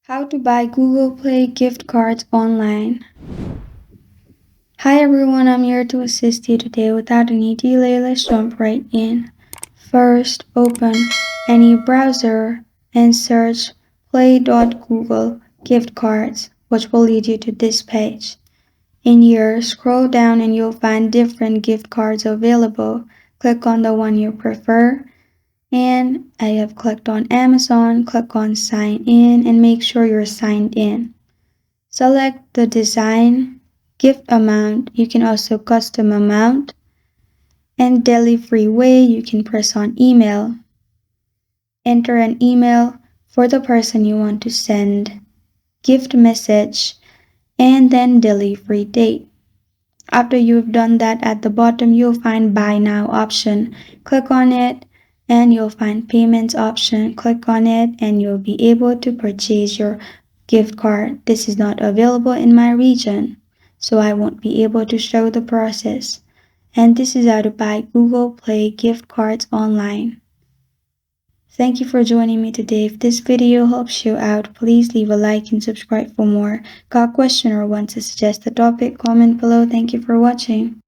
How to buy Google Play gift cards online. Hi everyone, I'm here to assist you today. Without any delay, let's jump right in. First, open any browser and search play.google gift cards, which will lead you to this page. In here, scroll down and you'll find different gift cards available. Click on the one you prefer. And I have clicked on Amazon. Click on sign in and make sure you're signed in. Select the design, gift amount. You can also custom amount, and delivery way. You can press on email. Enter an email for the person you want to send, gift message, and then delivery date. After you've done that, at the bottom you'll find buy now option. Click on it and you'll find payments option. Click on it and you'll be able to purchase your gift card. This is not available in my region, so I won't be able to show the process. And this is how to buy Google Play gift cards online. Thank you for joining me today. If this video helps you out, please leave a like and subscribe for more. Got a question or want to suggest a topic? Comment below. Thank you for watching.